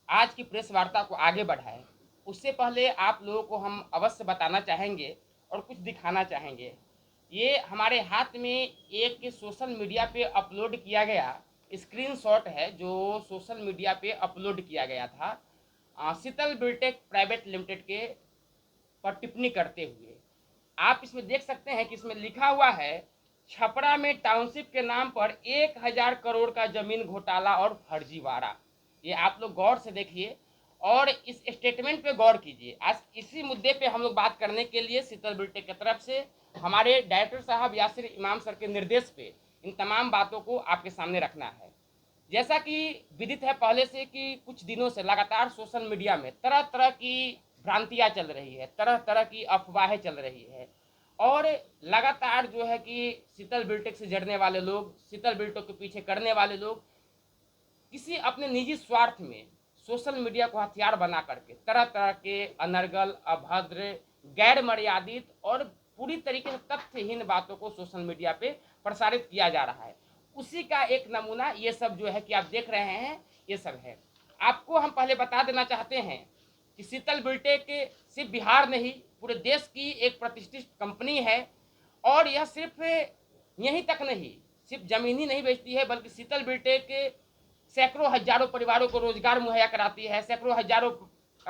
आज की प्रेस वार्ता को आगे बढ़ाएं, उससे पहले आप लोगों को हम अवश्य बताना चाहेंगे और कुछ दिखाना चाहेंगे। ये हमारे हाथ में एक सोशल मीडिया पे अपलोड किया गया स्क्रीनशॉट है, जो सोशल मीडिया पे अपलोड किया गया था शीतल बिल्टेक प्राइवेट लिमिटेड के पर टिप्पणी करते हुए। आप इसमें देख सकते हैं कि इसमें लिखा हुआ है, छपरा में टाउनशिप के नाम पर 1,000 करोड़ का जमीन घोटाला और फर्जीवाड़ा। ये आप लोग गौर से देखिए और इस स्टेटमेंट पे गौर कीजिए। आज इसी मुद्दे पे हम लोग बात करने के लिए शीतल बिल्टेक की तरफ से हमारे डायरेक्टर साहब यासिर इमाम सर के निर्देश पे इन तमाम बातों को आपके सामने रखना है। जैसा कि विदित है पहले से कि कुछ दिनों से लगातार सोशल मीडिया में तरह तरह की भ्रांतियां चल रही है, तरह तरह की अफवाहें चल रही है और लगातार जो है कि शीतल बिल्टेक से जड़ने वाले लोग, शीतल बिल्टेक के पीछे करने वाले लोग किसी अपने निजी स्वार्थ में सोशल मीडिया को हथियार बना करके तरह तरह के अनर्गल, अभद्र, गैर मर्यादित और पूरी तरीके से तथ्यहीन बातों को सोशल मीडिया पे प्रसारित किया जा रहा है। उसी का एक नमूना ये सब जो है कि आप देख रहे हैं, ये सब है। आपको हम पहले बता देना चाहते हैं कि शीतल बिल्टेक सिर्फ बिहार नहीं, पूरे देश की एक प्रतिष्ठित कंपनी है और यह सिर्फ यहीं तक नहीं, सिर्फ जमीन ही नहीं बेचती है, बल्कि शीतल बिल्टेक सैकड़ों हजारों परिवारों को रोजगार मुहैया कराती है, सैकड़ों हजारों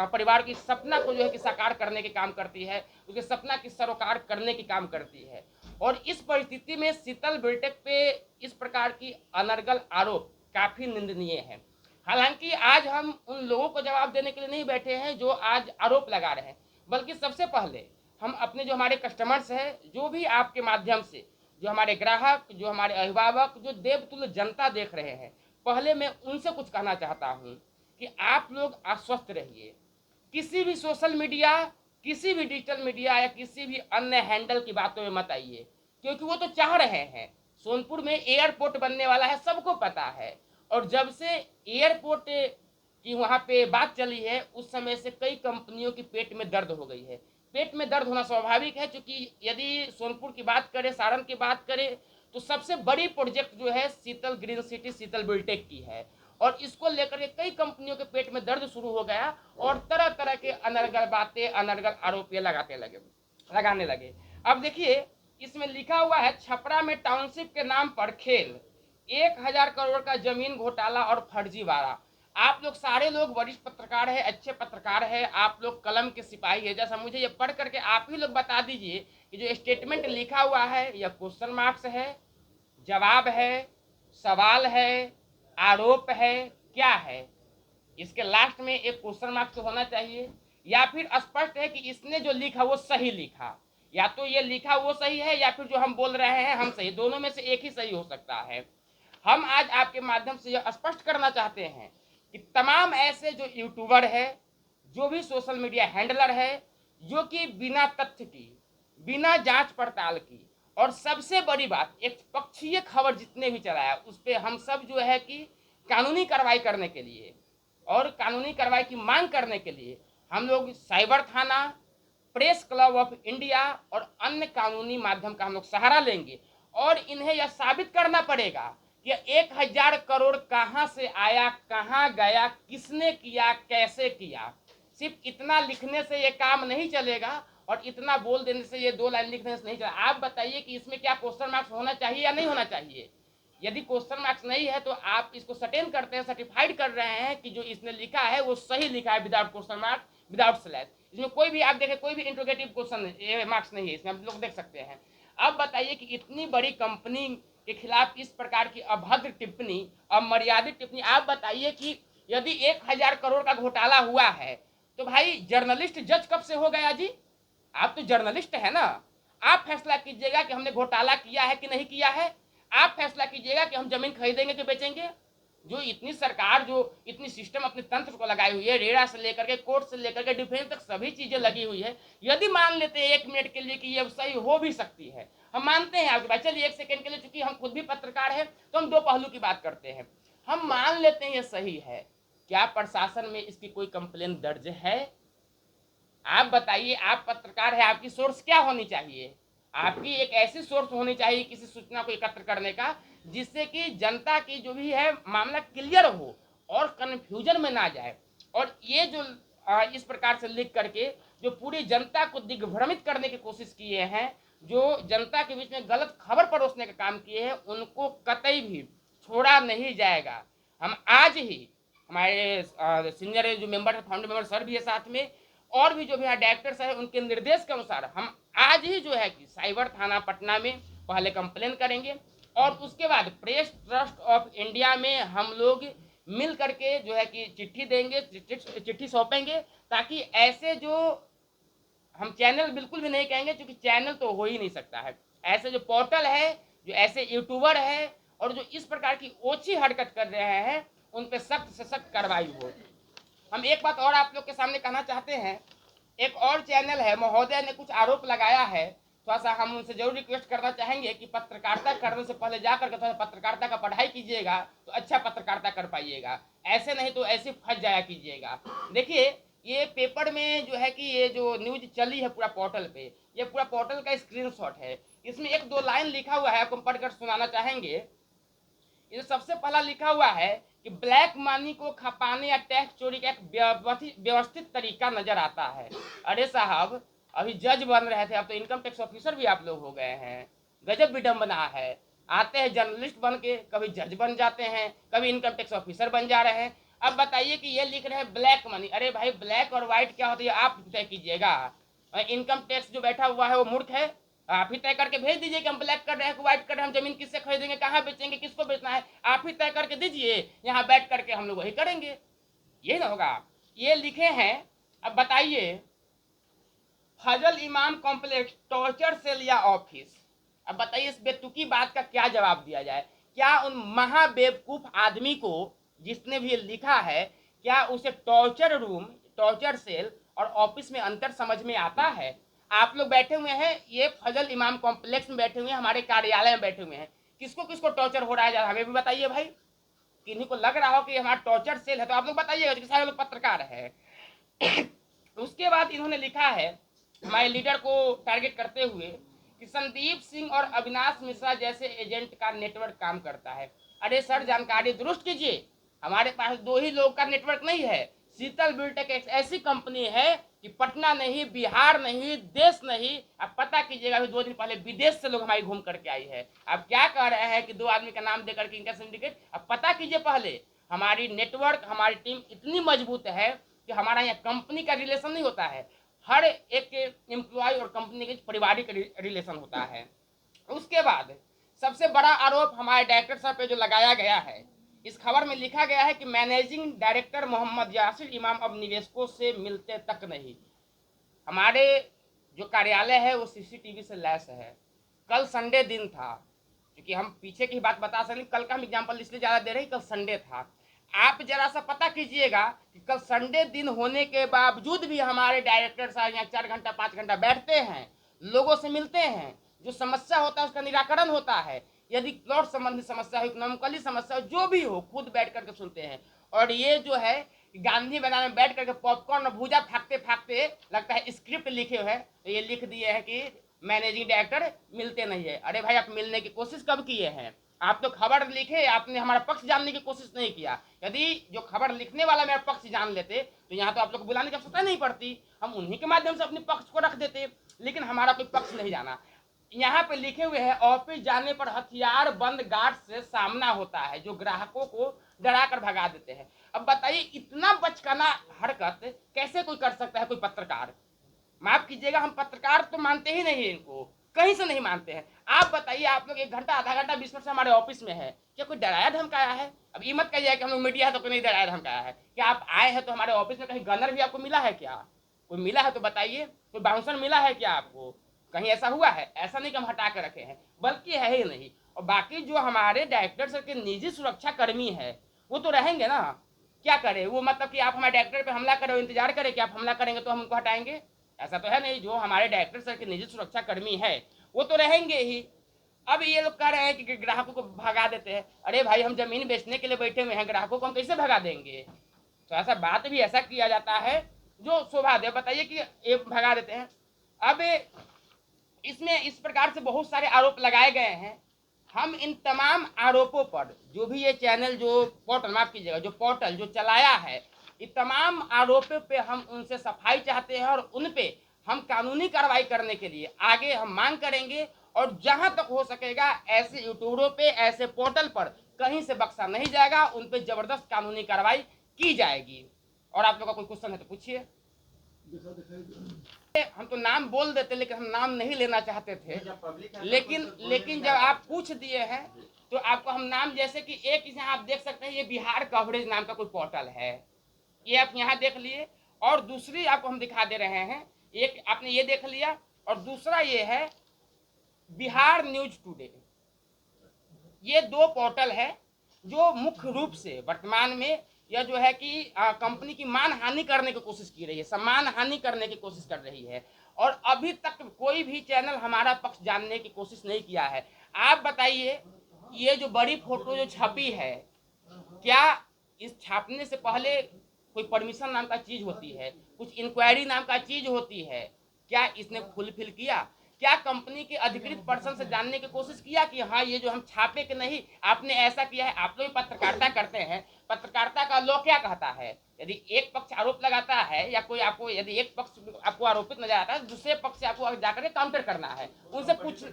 परिवार की सपना को जो है कि साकार करने के काम करती है, उसके सपना की सरोकार करने की काम करती है। और इस परिस्थिति में शीतल बिल्टेक पे इस प्रकार की अनर्गल आरोप काफी निंदनीय है। हालांकि आज हम उन लोगों को जवाब देने के लिए नहीं बैठे हैं जो आज आरोप लगा रहे हैं, बल्कि सबसे पहले हम अपने जो हमारे कस्टमर्स हैं, जो भी आपके माध्यम से जो हमारे ग्राहक, जो हमारे अभिभावक, जो देवतुल्य जनता देख रहे हैं, पहले मैं उनसे कुछ कहना चाहता हूं कि आप लोग आश्वस्त रहिए। किसी भी सोशल मीडिया, किसी भी डिजिटल मीडिया या किसी भी अन्य हैंडल की बातों में मत आइए, क्योंकि वो तो चाह रहे हैं। सोनपुर में एयरपोर्ट बनने वाला है, सबको पता है। और जब से एयरपोर्ट की वहां पे बात चली है, उस समय से कई कंपनियों की पेट में दर्द हो गई है। पेट में दर्द होना स्वाभाविक है, क्योंकि यदि सोनपुर की बात करें, सारण की बात करें, तो सबसे बड़ी प्रोजेक्ट जो है शीतल ग्रीन सिटी शीतल बिल्टेक की है। और इसको लेकर के कई कंपनियों के पेट में दर्द शुरू हो गया और तरह तरह के अनर्गल बातें, अनर्गल आरोप ये लगाने लगे। अब देखिए, इसमें लिखा हुआ है, छपरा में टाउनशिप के नाम पर खेल, 1,000 करोड़ का जमीन घोटाला और फर्जीवाड़ा। आप लोग सारे लोग वरिष्ठ पत्रकार है, अच्छे पत्रकार है, आप लोग कलम के सिपाही है। जैसा मुझे ये पढ़ करके आप ही लोग बता दीजिए कि जो स्टेटमेंट लिखा हुआ है, यह क्वेश्चन मार्क्स है, जवाब है, सवाल है, आरोप है, क्या है? इसके लास्ट में एक क्वेश्चन मार्क्स तो होना चाहिए, या फिर स्पष्ट है कि इसने जो लिखा वो सही लिखा। या तो ये लिखा वो सही है, या फिर जो हम बोल रहे हैं हम सही, दोनों में से एक ही सही हो सकता है। हम आज आपके माध्यम से यह स्पष्ट करना चाहते हैं कि तमाम ऐसे जो यूट्यूबर है, जो भी सोशल मीडिया हैंडलर है, जो कि बिना तथ्य की, बिना जांच पड़ताल की, और सबसे बड़ी बात, एक पक्षीय खबर जितने भी चलाया, उस पर हम सब जो है कि कानूनी कार्रवाई करने के लिए और कानूनी कार्रवाई की मांग करने के लिए हम लोग साइबर थाना, प्रेस क्लब ऑफ इंडिया और अन्य कानूनी माध्यम का हम लोग सहारा लेंगे। और इन्हें यह साबित करना पड़ेगा कि 1,000 करोड़ कहां से आया, कहां गया, किसने किया, कैसे किया। सिर्फ इतना लिखने से ये काम नहीं चलेगा और इतना बोल देने से, ये 2 लाइन लिखने से नहीं चलेगा। आप बताइए कि इसमें क्या क्वेश्चन मार्क्स होना चाहिए या नहीं होना चाहिए? यदि क्वेश्चन मार्क्स नहीं है तो आप इसको सर्टेन करते हैं, सर्टिफाइड कर रहे हैं कि जो इसने लिखा है वो सही लिखा है, without question mark, without slash. इसमें कोई भी आप देखें, कोई भी इंट्रोगेटिव क्वेश्चन मार्क्स नहीं है इसमें, आप लोग देख सकते हैं। अब बताइए कि इतनी बड़ी कंपनी के खिलाफ इस प्रकार की अभद्र टिप्पणी, अमर्यादित टिप्पणी, आप बताइए कि यदि 1,000 करोड़ का घोटाला हुआ है तो भाई जर्नलिस्ट जज कब से हो गया जी? आप तो जर्नलिस्ट है ना, आप फैसला कीजिएगा कि हमने घोटाला किया है कि नहीं किया है। आप फैसला कीजिएगा कि हम जमीन खरीदेंगे कि बेचेंगे। जो इतनी सरकार, जो इतनी सिस्टम अपने तंत्र को लगाई हुई है, रेरा से लेकर के कोर्ट से लेकर के डिफेंस तक सभी चीजें लगी हुई है। यदि मान लेते हैं 1 मिनट के लिए कि ये सही हो भी सकती है, हम मानते हैं आपके बात, चलिए 1 सेकंड के लिए, चूंकि हम खुद भी पत्रकार हैं तो हम दो पहलू की बात करते हैं। हम मान लेते हैं ये सही है, क्या प्रशासन में इसकी कोई कंप्लेन दर्ज है? आप बताइए, आप पत्रकार है, आपकी सोर्स क्या होनी चाहिए? आपकी एक ऐसी सोर्स होनी चाहिए किसी सूचना को एकत्र करने का, जिससे कि जनता की जो भी है मामला क्लियर हो और कंफ्यूजन में ना जाए। और ये जो इस प्रकार से लिख करके जो पूरी जनता को दिग्भ्रमित करने की कोशिश किए हैं, जो जनता के बीच में गलत खबर परोसने का काम किए हैं, उनको कतई भी छोड़ा नहीं जाएगा। हम आज ही हमारे सीनियर जो मेंबर है, फाउंडर मेंबर सर भी है साथ में, और भी जो भी यहाँ डायरेक्टर्स हैं, उनके निर्देश के अनुसार हम आज ही जो है कि साइबर थाना पटना में पहले कंप्लेन करेंगे और उसके बाद प्रेस ट्रस्ट ऑफ इंडिया में हम लोग मिल करके जो है कि चिट्ठी देंगे, चिट्ठी सौंपेंगे, ताकि ऐसे जो हम चैनल बिल्कुल भी नहीं कहेंगे क्योंकि चैनल तो हो ही नहीं सकता है, ऐसे जो पोर्टल है, जो ऐसे यूट्यूबर है और जो इस प्रकार की ओछी हरकत कर रहे हैं, उन पर सख्त से सख्त कार्रवाई हो। हम एक बात और आप लोग के सामने कहना चाहते हैं, एक और चैनल है, महोदय ने कुछ आरोप लगाया है, थोड़ा सा हम उनसे जरूर रिक्वेस्ट करना चाहेंगे कि पत्रकारिता करने से पहले जा करके थोड़ा पत्रकारिता का पढ़ाई कीजिएगा तो अच्छा पत्रकारिता कर पाइएगा, ऐसे नहीं तो ऐसे फंस जाया कीजिएगा। देखिए ये पेपर में जो है कि ये जो न्यूज चली है पूरा पोर्टल पे, ये पूरा पोर्टल का स्क्रीनशॉट है, इसमें एक दो लाइन लिखा हुआ है, आपको पढ़कर सुनाना चाहेंगे। ये सबसे पहला लिखा हुआ है कि ब्लैक मनी को खपाने या टैक्स चोरी का एक व्यवस्थित तरीका नजर आता है। अरे साहब, अभी जज बन रहे थे, अब तो इनकम टैक्स ऑफिसर भी आप लोग हो गए हैं। गजब विडम्बना है, आते हैं जर्नलिस्ट बन के, कभी जज बन जाते हैं, कभी इनकम टैक्स ऑफिसर बन जा रहे हैं। अब बताइए कि ये लिख रहे हैं ब्लैक मनी। अरे भाई, ब्लैक और व्हाइट क्या होता है आप तय कीजिएगा। इनकम टैक्स जो बैठा हुआ है वो मूर्ख है, आप ही तय करके भेज दीजिए कि हम ब्लैक कर रहे हैं, व्हाइट कर रहे हैं, हम जमीन किससे खरीदेंगे, कहाँ बेचेंगे, किसको बेचना है, आप ही तय करके दीजिए, यहाँ बैठ करके हम लोग वही करेंगे। ये ना होगा, ये लिखे हैं। अब बताइए, फजल इमाम कॉम्प्लेक्स टॉर्चर सेल या ऑफिस। अब बताइए इस बेतुकी बात का क्या जवाब दिया जाए। क्या उन महाबेवकूफ आदमी को जिसने भी लिखा है, क्या उसे टॉर्चर रूम, टॉर्चर सेल और ऑफिस में अंतर समझ में आता है? आप लोग बैठे हुए हैं, ये फजल इमाम कॉम्प्लेक्स में बैठे हुए हैं, हमारे कार्यालय में बैठे हुए हैं, किसको किसको टॉर्चर हो रहा है हमें भी बताइए भाई। किन्हीं को लग रहा हो कि हमारा टॉर्चर सेल है तो आप लोग बताइएगा, क्योंकि सारे लोग पत्रकार है। उसके बाद इन्होंने लिखा है हमारे लीडर को टारगेट करते हुए कि संदीप सिंह और अविनाश मिश्रा जैसे एजेंट का नेटवर्क काम करता है। अरे सर, जानकारी दुरुस्त कीजिए, हमारे पास दो ही लोग का नेटवर्क नहीं है। शीतल बिल्टेक एक ऐसी कंपनी है कि पटना नहीं, बिहार नहीं, देश नहीं, अब पता कीजिएगा, अभी 2 दिन पहले विदेश से लोग हमारी घूम करके आई है। अब क्या कह रहे हैं कि 2 आदमी का नाम देकर के इनका सिंडिकेट, अब पता कीजिए पहले। हमारी नेटवर्क, हमारी टीम इतनी मजबूत है कि हमारा यहाँ कंपनी का रिलेशन नहीं होता है, हर एक एम्प्लॉय और कंपनी के पारिवारिक रिलेशन होता है। उसके बाद सबसे बड़ा आरोप हमारे डायरेक्टर साहब पे जो लगाया गया है, इस खबर में लिखा गया है कि मैनेजिंग डायरेक्टर मोहम्मद यासिर इमाम अब निवेशकों से मिलते तक नहीं। हमारे जो कार्यालय है वो सीसीटीवी से लैस है। कल संडे दिन था, क्योंकि हम पीछे की बात बता सकते, कल का हम एग्जाम्पल इसलिए ज़्यादा दे रहे हैं, कल संडे था। आप जरा सा पता कीजिएगा कि कल संडे दिन होने के बावजूद भी हमारे डायरेक्टर साहब यहाँ 4 घंटा 5 घंटा बैठते हैं, लोगों से मिलते हैं, जो समस्या होता है उसका निराकरण होता है, यदि प्लॉट संबंधी समस्या हो, इकोनॉमिकली समस्या हो, जो भी हो, खुद बैठ करके सुनते हैं। और ये जो है गांधी मैदान में बैठ करके पॉपकॉर्न और भूजा फाकते फाकते लगता है स्क्रिप्ट लिखे हुए हैं, तो ये लिख दिए हैं कि मैनेजिंग डायरेक्टर मिलते नहीं है। अरे भाई, आप मिलने की कोशिश कब किए हैं? आप तो खबर लिखे, आपने हमारा पक्ष जानने की कोशिश नहीं किया। यदि जो खबर लिखने वाला मेरा पक्ष जान लेते तो यहाँ तो आप लोग को बुलाने की आवश्यकता नहीं पड़ती, हम उन्हीं के माध्यम से अपने पक्ष को रख देते, लेकिन हमारा कोई पक्ष नहीं जाना। यहाँ पे लिखे हुए हैं, ऑफिस जाने पर हथियार बंद गार्ड से सामना होता है जो ग्राहकों को डरा कर भगा देते हैं। अब बताइए, इतना बचकाना हरकत कैसे कोई कर सकता है, कोई पत्रकार? माफ कीजिएगा, हम पत्रकार तो मानते ही नहीं है, इनको कहीं से नहीं मानते हैं। आप बताइए, आप लोग 1 घंटा आधा घंटा 20 मिनट से हमारे ऑफिस में है, क्या कोई डराया धमकाया है? अब ये मत कहिए कि हम लोग मीडिया है तो कोई नहीं डराया धमकाया है। क्या आप आए हैं तो हमारे ऑफिस में कहीं गनर भी आपको मिला है क्या? कोई मिला है तो बताइए, कोई बाउंसर मिला है क्या आपको? कहीं ऐसा हुआ है? ऐसा नहीं कि हम हटा कर रखे हैं, बल्कि है ही नहीं। और बाकी जो हमारे डायरेक्टर सर के निजी सुरक्षा कर्मी है वो तो रहेंगे ना, क्या करे वो? मतलब कि आप हमारे डायरेक्टर पे हमला करें, इंतजार करें कि आप हमला करेंगे तो हम उनको हटाएंगे? ऐसा तो है नहीं। जो हमारे डायरेक्टर सर के निजी सुरक्षा कर्मी है वो तो रहेंगे ही। अब ये लोग कह रहे हैं कि ग्राहकों को भगा देते हैं। अरे भाई, हम जमीन बेचने के लिए बैठे हुए हैं, ग्राहकों को हम कैसे भगा देंगे? तो ऐसा बात भी ऐसा किया जाता है जो शोभा दे। बताइए कि ये भगा देते हैं। अब इसमें इस प्रकार से बहुत सारे आरोप लगाए गए हैं। हम इन तमाम आरोपों पर जो भी ये चैनल, जो पोर्टल, माफ कीजिएगा, जो पोर्टल जो चलाया है, ये तमाम आरोपों पे हम उनसे सफाई चाहते हैं और उन पे हम कानूनी कार्रवाई करने के लिए आगे हम मांग करेंगे। और जहां तक हो सकेगा ऐसे यूट्यूबरों पे, ऐसे पोर्टल पर कहीं से बख्शा नहीं जाएगा, उन पे जबरदस्त कानूनी कार्रवाई की जाएगी। और आप लोग का कोई क्वेश्चन है तो पूछिए। हम तो नाम बोल देते लेकिन हम नाम नहीं लेना चाहते थे, लेकिन जब आप पूछ दिए हैं तो आपको हम नाम, जैसे कि एक यहाँ आप देख सकते हैं, ये बिहार कवरेज नाम का कोई पोर्टल है, ये आप यहाँ देख लिए। और दूसरी आपको हम दिखा दे रहे हैं, एक आपने ये देख लिया और दूसरा ये है बिहार न्यूज टुडे। ये दो पोर्टल है जो मुख्य रूप से वर्तमान में यह जो है कि कंपनी की मान हानि करने की कोशिश की रही है, सम्मान हानि करने की कोशिश कर रही है। और अभी तक कोई भी चैनल हमारा पक्ष जानने की कोशिश नहीं किया है। आप बताइए, ये जो बड़ी फोटो जो छपी है, क्या इस छापने से पहले कोई परमिशन नाम का चीज होती है, कुछ इंक्वायरी नाम का चीज होती है? क्या इसने फुलफिल किया? क्या कंपनी के अधिकृत पर्सन से जानने की कोशिश किया कि हाँ ये जो हम छापे कि नहीं, आपने ऐसा किया है? आप लोग पत्रकारिता करते हैं, पत्रकारिता का लॉ क्या कहता है? यदि एक पक्ष आरोप लगाता है या कोई आपको, यदि एक पक्ष आपको आरोपित नजर आता है, दूसरे पक्ष से आपको जाकर काउंटर करना है, उनसे पूछ।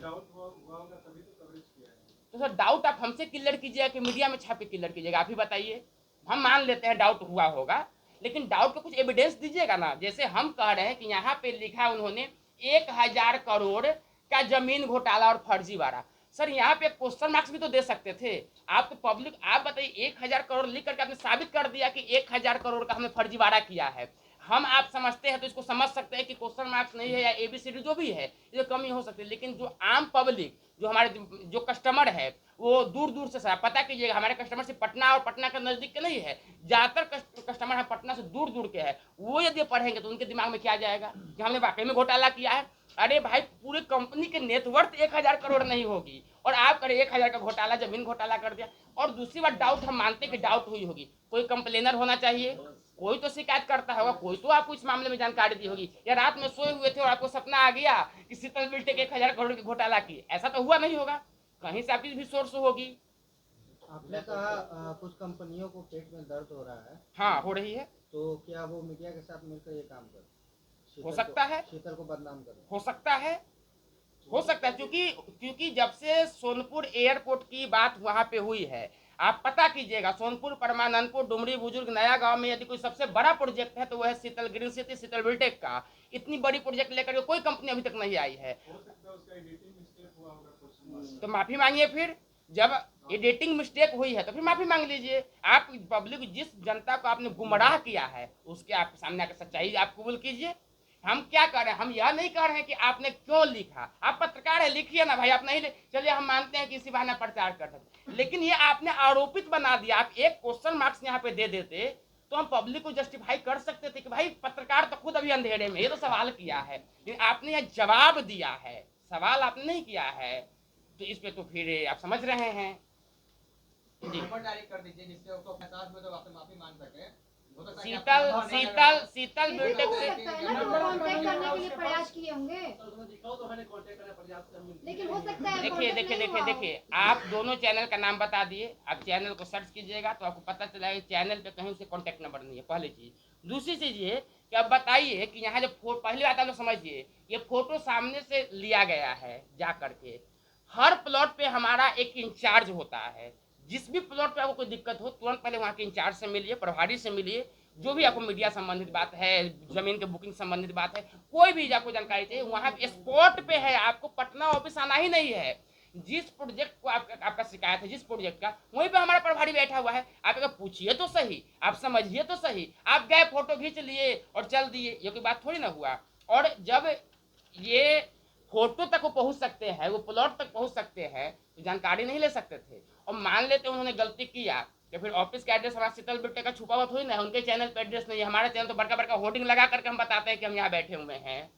तो सर डाउट आप हमसे क्लियर कीजिएगा कि मीडिया में छापे क्लियर कीजिएगा? आप ही बताइए। हम मान लेते हैं डाउट हुआ होगा, लेकिन डाउट का कुछ एविडेंस दीजिएगा ना। जैसे हम कह रहे हैं कि यहाँ पे लिखा उन्होंने 1000 करोड़ का जमीन घोटाला और फर्जीवाड़ा। सर यहाँ पे क्वेश्चन मार्क्स भी तो दे सकते थे आप। तो पब्लिक, आप बताइए, 1000 करोड़ लिख करके आपने साबित कर दिया कि 1000 करोड़ का हमने फर्जीवाड़ा किया है। हम आप समझते हैं तो इसको समझ सकते हैं कि क्वेश्चन मार्क्स नहीं है या एबीसीडी जो भी है ये कमी हो सकती है। लेकिन जो आम पब्लिक, जो हमारे जो कस्टमर है, वो दूर दूर से, सर पता कीजिएगा, हमारे कस्टमर से पटना और पटना के नजदीक के नहीं है, ज्यादातर कस्टमर है पटना से दूर दूर के है। वो यदि पढ़ेंगे तो उनके दिमाग में क्या जाएगा कि हमने वाकई में घोटाला किया है। अरे भाई, पूरे कंपनी के नेटवर्थ 1000 करोड़ नहीं होगी और आप करें 1000 का घोटाला, जमीन घोटाला कर दिया। और दूसरी बात, डाउट हम मानते कि डाउट हुई होगी, कोई कंप्लेनर होना चाहिए, कोई तो शिकायत करता होगा, कोई तो आपको इस मामले में जानकारी दी होगी। या रात में सोए हुए थे और आपको सपना आ गया कि शीतल बिल्टेक 1000 करोड़ की घोटाला की, ऐसा तो हुआ नहीं होगा, कहीं से आपकी भी सोर्स होगी। आपने कहा कुछ कंपनियों को पेट में दर्द हो रहा है। हाँ, हो रही है। तो क्या वो मीडिया के साथ मिलकर ये काम कर, हो सकता है, शीतल को बदनाम कर? हो सकता है, हो सकता है, क्योंकि जब से सोनपुर एयरपोर्ट की बात वहां पे हुई है, आप पता कीजिएगा, सोनपुर, परमानंदपुर, डुमरी बुजुर्ग, नया गांव में यदि कोई सबसे बड़ा प्रोजेक्ट है तो वह है शीतल ग्रीन सिटी, शीतल बिल्टेक का। इतनी बड़ी प्रोजेक्ट लेकर कोई कंपनी अभी तक नहीं आई है। तो माफी मांगिए फिर। जब एडिटिंग मिस्टेक हुई है तो फिर माफी मांग लीजिए। आप पब्लिक, जिस जनता को आपने गुमराह किया है, उसके आप सामने आकर सच्चाई आप कबूल कीजिए। हम क्या कर रहे हैं, हम यह नहीं कह रहे हैं कि आपने क्यों लिखा, आप पत्रकार है, लिखिए ना भाई, आप नहीं चलिए, हम मानते हैं कि इसी बहाने प्रचार कर सकते, लेकिन ये आपने आरोपित बना दिया। आप एक क्वेश्चन मार्क्स यहाँ पे दे देते तो हम पब्लिक को जस्टिफाई कर सकते थे कि भाई पत्रकार तो खुद अभी अंधेरे में, ये तो सवाल किया है, लेकिन आपने यह जवाब दिया है, सवाल आपने नहीं किया है। तो इस पे तो फिर आप समझ रहे हैं नंबर जारी कर दीजिए जिससे उसको एहसास हो, जब आपसे माफी मांग सके। शीतल बिल्टेक से कांटेक्ट करने के लिए प्रयास किए होंगे, लेकिन हो सकता है। देखिए, आप दोनों चैनल का नाम बता दिए। आप चैनल को सर्च कीजिएगा तो आपको पता चला चैनल पे कहीं से कॉन्टेक्ट नंबर नहीं है, पहली चीज। दूसरी चीज ये कि अब बताइए कि यहाँ जब पहली बात आप लोग समझिए, ये फोटो सामने से लिया गया है जा करके। हर प्लॉट पे हमारा एक इंचार्ज होता है, जिस भी प्लॉट पे आपको कोई दिक्कत हो तुरंत पहले वहाँ के इंचार्ज से मिलिए, प्रभारी से मिलिए। जो भी आपको मीडिया संबंधित बात है, जमीन के बुकिंग संबंधित बात है, कोई भी आपको जानकारी चाहिए, वहाँ स्पॉट पे है। आपको पटना ऑफिस आना ही नहीं है। जिस प्रोजेक्ट को आपका शिकायत है, जिस प्रोजेक्ट का, वहीं पे हमारा प्रभारी बैठा हुआ है। आप अगर पूछिए तो सही, आप समझिए तो सही। आप गए, फोटो खींच लिए और चल दिए, ये कोई बात थोड़ी ना हुआ। और जब ये फोटो तक वो पहुंच सकते हैं, वो प्लॉट तक पहुंच सकते हैं, तो जानकारी नहीं ले सकते थे। और मान लेते उन्होंने गलती किया तो फिर ऑफिस का एड्रेस हमारा शीतल बिल्टेक का छुपा हुआ थोड़ी ना है, उनके चैनल पे एड्रेस नहीं है। हमारा चैनल तो बड़का बड़का होर्डिंग लगा करके हम बताते हैं कि हम यहाँ बैठे हुए हैं।